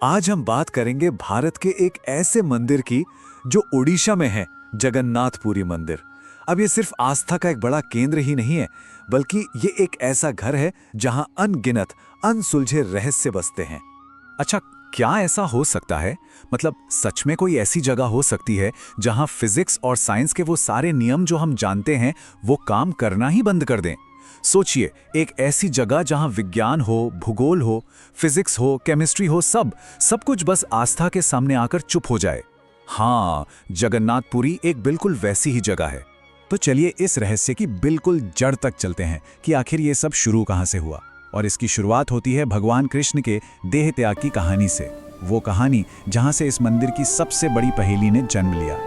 आज हम बात करेंगे भारत के एक ऐसे मंदिर की जो ओडिशा में है, जगन्नाथपुरी मंदिर। अब ये सिर्फ आस्था का एक बड़ा केंद्र ही नहीं है, बल्कि ये एक ऐसा घर है जहां अनगिनत अनसुलझे रहस्य बसते हैं। अच्छा, क्या ऐसा हो सकता है? मतलब सच में कोई ऐसी जगह हो सकती है जहां फिजिक्स और साइंस के वो सारे नियम जो हम जानते हैं वो काम करना ही बंद कर दें? सोचिए, एक ऐसी जगह जहां विज्ञान हो, भूगोल हो, फिजिक्स हो, केमिस्ट्री हो, सब कुछ बस आस्था के सामने आकर चुप हो जाए। हाँ, जगन्नाथपुरी एक बिल्कुल वैसी ही जगह है। तो चलिए इस रहस्य की बिल्कुल जड़ तक चलते हैं कि आखिर ये सब शुरू कहां से हुआ। और इसकी शुरुआत होती है भगवान कृष्ण के देह त्याग की कहानी से। वो कहानी जहां से इस मंदिर की सबसे बड़ी पहेली ने जन्म लिया।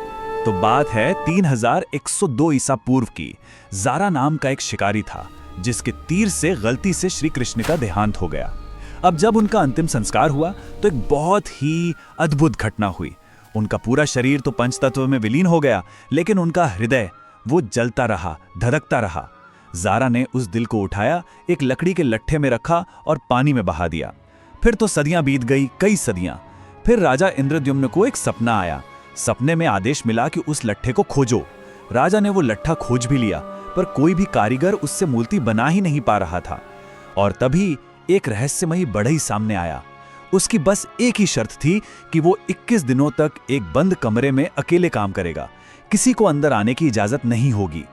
तो बात है 3102 ईसा पूर्व की। जारा नाम का एक शिकारी था जिसके तीर से गलती से श्री कृष्ण का देहांत हो गया। अब जब उनका अंतिम संस्कार हुआ तो एक बहुत ही अद्भुत घटना हुई। उनका पूरा शरीर तो पंचतत्व में विलीन हो गया, लेकिन उनका हृदय वो जलता रहा, धधकता रहा। जारा ने उस दिल को उठाया, एक लकड़ी के लट्ठे में रखा और पानी में बहा दिया। फिर तो सदियां बीत गई, कई सदियां। फिर राजा इंद्रद्युम्न को एक सपना आया। सपने में आदेश मिला कि उस लट्ठे को खोजो। राजा ने वो लट्ठा खोज भी लिया, पर कोई भी कारीगर उससे मूर्ति बना ही नहीं पा रहा था। और तभी एक रहस्यमयी बढ़ई सामने आया। उसकी बस एक ही शर्त थी कि वो 21 दिनों तक एक बंद कमरे में अकेले काम करेगा। किसी को अंदर आने की इजाजत नहीं होगी।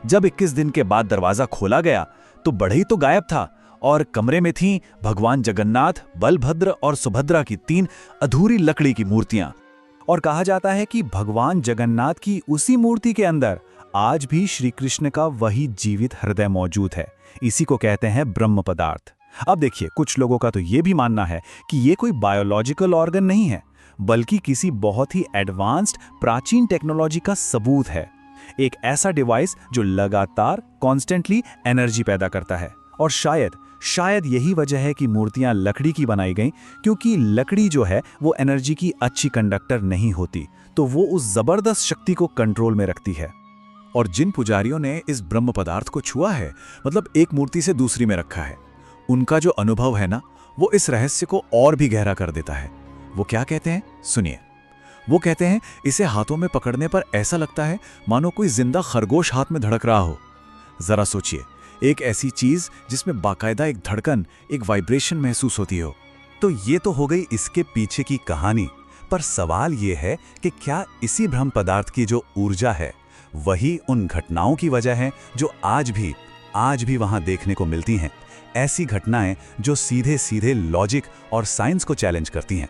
जब 21 दिन के बाद दरवाजा खोला गया तो बढ़ई तो गायब था और कमरे में थीं भगवान जगन्नाथ, बलभद्र और सुभद्रा की 3 अधूरी लकड़ी की मूर्तियां। और कहा जाता है कि भगवान जगन्नाथ की उसी मूर्ति के अंदर आज भी श्री कृष्ण का वही जीवित हृदय मौजूद है। इसी को कहते हैं ब्रह्म पदार्थ। अब देखिए, कुछ लोगों का तो ये भी मानना है कि ये कोई बायोलॉजिकल ऑर्गन नहीं है, बल्कि किसी बहुत ही एडवांस्ड प्राचीन टेक्नोलॉजी का सबूत है। एक ऐसा डिवाइस जो लगातार कॉन्स्टेंटली एनर्जी पैदा करता है। और शायद यही वजह है कि मूर्तियां लकड़ी की बनाई गईं, क्योंकि लकड़ी जो है वो एनर्जी की अच्छी कंडक्टर नहीं होती, तो वो उस जबरदस्त शक्ति को कंट्रोल में रखती है। और जिन पुजारियों ने इस ब्रह्म पदार्थ को छुआ है, मतलब एक मूर्ति से दूसरी में रखा है, उनका जो अनुभव है ना, वो इस रहस्य को और भी गहरा कर देता है। वो क्या कहते हैं, सुनिए। वो कहते हैं, इसे हाथों में पकड़ने पर ऐसा लगता है मानो कोई जिंदा खरगोश हाथ में धड़क रहा हो। जरा सोचिए, एक ऐसी चीज जिसमें बाकायदा एक धड़कन, एक वाइब्रेशन महसूस होती हो। तो ये तो हो गई इसके पीछे की कहानी। पर सवाल ये है कि क्या इसी ब्रह्म पदार्थ की जो ऊर्जा है वही उन घटनाओं की वजह है जो आज भी वहां देखने को मिलती हैं। ऐसी घटनाएं जो सीधे सीधे लॉजिक और साइंस को चैलेंज करती हैं।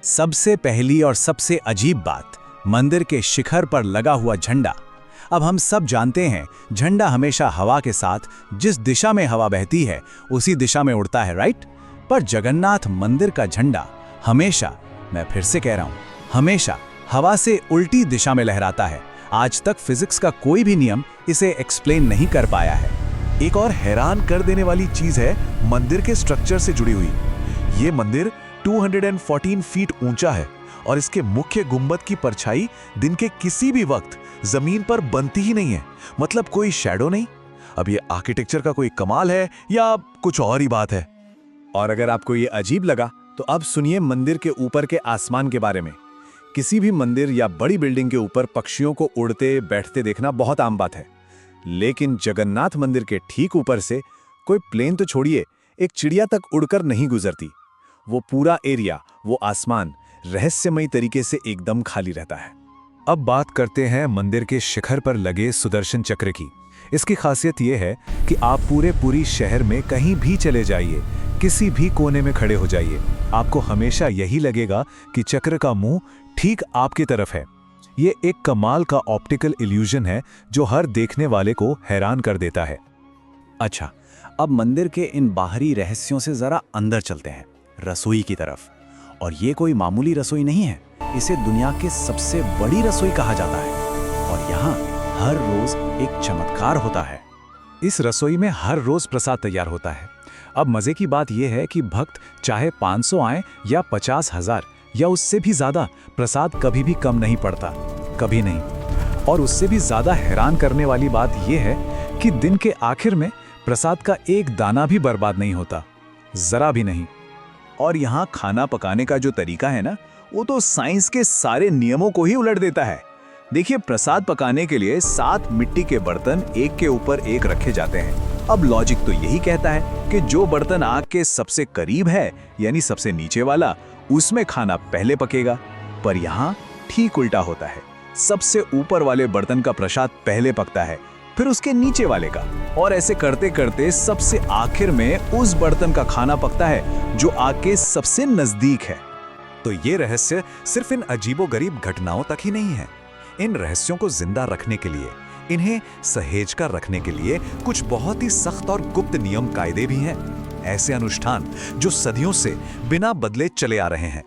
सबसे पहली और सबसे अजीब बात, मंदिर के शिखर पर लगा हुआ झंडा। अब हम सब जानते हैं, झंडा हमेशा हवा के साथ जिस दिशा में हवा बहती है उसी दिशा में उड़ता है, राइट? पर जगन्नाथ मंदिर का झंडा हमेशा, मैं फिर से कह रहा हूं, हमेशा हवा से उल्टी दिशा में लहराता है। आज तक फिजिक्स का कोई भी नियम इसे एक्सप्लेन नहीं कर पाया है। एक और हैरान कर देने वाली चीज है मंदिर के स्ट्रक्चर से जुड़ी हुई। ये मंदिर 214 फीट ऊंचा है और इसके मुख्य गुंबद की परछाई दिन के किसी भी वक्त जमीन पर बनती ही नहीं है। मतलब कोई शैडो नहीं। अब ये आर्किटेक्चर का कोई कमाल है या कुछ और ही बात है? और अगर आपको ये अजीब लगा तो अब सुनिए मंदिर के ऊपर के आसमान के बारे में। किसी भी मंदिर या बड़ी बिल्डिंग के ऊपर पक्षियों को उड़ते बैठते देखना बहुत आम बात है, लेकिन जगन्नाथ मंदिर के ठीक ऊपर से कोई प्लेन तो छोड़िए, एक चिड़िया तक उड़कर नहीं गुजरती। वो पूरा एरिया, वो आसमान रहस्यमयी तरीके से एकदम खाली रहता है। अब बात करते हैं मंदिर के शिखर पर लगे सुदर्शन चक्र की। इसकी खासियत यह है कि आप पूरी शहर में कहीं भी चले जाइए, किसी भी कोने में खड़े हो जाइए, आपको हमेशा यही लगेगा कि चक्र का मुंह ठीक आपकी तरफ है। ये एक कमाल का ऑप्टिकल इल्यूजन है जो हर देखने वाले को हैरान कर देता है। अच्छा, अब मंदिर के इन बाहरी रहस्यों से जरा अंदर चलते हैं, रसोई की तरफ। और ये कोई मामूली रसोई नहीं है, इसे दुनिया की सबसे बड़ी रसोई कहा जाता है। और यहाँ हर रोज एक चमत्कार होता है। इस रसोई में हर रोज प्रसाद तैयार होता है। अब मजे की बात यह है कि भक्त चाहे 500 आए या 50,000 या उससे भी ज्यादा, प्रसाद कभी भी कम नहीं पड़ता, कभी नहीं। और उससे भी ज्यादा हैरान करने वाली बात यह है कि दिन के आखिर में प्रसाद का एक दाना भी बर्बाद नहीं होता, जरा भी नहीं। और यहाँ खाना पकाने का जो तरीका है ना, वो तो साइंस के सारे नियमों को ही उलट देता है। देखिए, प्रसाद पकाने के लिए 7 मिट्टी के बर्तन एक के ऊपर एक रखे जाते हैं। अब लॉजिक तो यही कहता है कि जो बर्तन आग के सबसे करीब है, यानी सबसे नीचे वाला, उसमें खाना पहले पकेगा। पर यहाँ ठीक उल्टा होता है। सबसे ऊपर वाले बर्तन का प्रसाद पहले पकता है, फिर उसके नीचे वाले का, और ऐसे करते करते सबसे आखिर में उस बर्तन का खाना पकता है जो आग के सबसे नजदीक है। तो ये रहस्य सिर्फ इन अजीबोगरीब घटनाओं तक ही नहीं है। इन रहस्यों को जिंदा रखने के लिए, इन्हें सहेज कर रखने के लिए कुछ बहुत ही सख्त और गुप्त नियम कायदे भी हैं। ऐसे अनुष्ठान जो सदियों से बिना बदले चले आ रहे हैं।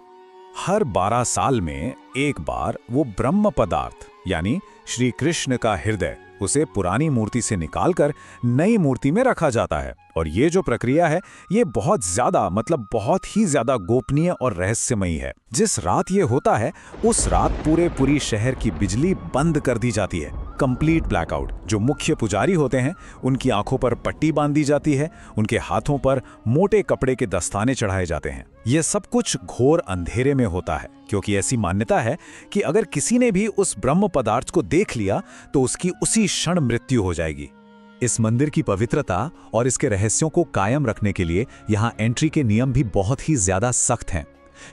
हर 12 साल में एक बार वो ब्रह्म पदार्थ यानी श्री कृष्ण का हृदय, उसे पुरानी मूर्ति से निकालकर नई मूर्ति में रखा जाता है। और ये जो प्रक्रिया है, ये बहुत ही ज्यादा गोपनीय और रहस्यमयी है। जिस रात ये होता है, उस रात पूरी शहर की बिजली बंद कर दी जाती है, कंप्लीट ब्लैकआउट। जो मुख्य पुजारी होते हैं, उनकी आंखों पर पट्टी बांध दी जाती है, उनके हाथों पर मोटे कपड़े के दस्ताने चढ़ाए जाते हैं। यह सब कुछ घोर अंधेरे में होता है, क्योंकि ऐसी मान्यता है कि अगर किसी ने भी उस ब्रह्म पदार्थ को देख लिया तो उसकी उसी क्षण मृत्यु हो जाएगी। इस मंदिर की पवित्रता और इसके रहस्यों को कायम रखने के लिए यहाँ एंट्री के नियम भी बहुत ही ज्यादा सख्त हैं।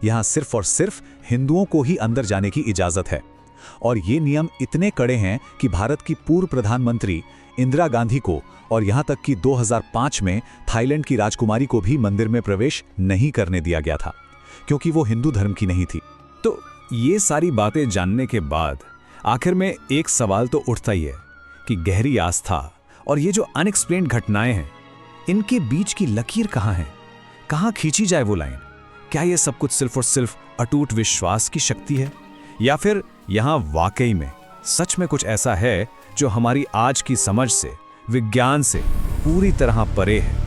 यहाँ सिर्फ और सिर्फ हिंदुओं को ही अंदर जाने की इजाजत है। और ये नियम इतने कड़े हैं कि भारत की पूर्व प्रधानमंत्री इंदिरा गांधी को, और यहाँ तक कि 2005 में थाईलैंड की राजकुमारी को भी मंदिर में प्रवेश नहीं करने दिया गया था, क्योंकि वो हिंदू धर्म की नहीं थी। तो ये सारी बातें जानने के बाद आखिर में एक सवाल तो उठता ही है कि गहरी आस्था और ये जो अनएक्सप्लेन्ड घटनाएं हैं, इनके बीच की लकीर कहाँ है? कहाँ खींची जाए वो लाइन? क्या ये सब कुछ सिर्फ और सिर्फ अटूट विश्वास की शक्ति है, या फिर यहाँ वाकई में सच में कुछ ऐसा है जो हमारी आज की समझ से, विज्ञान से पूरी तरह परे है?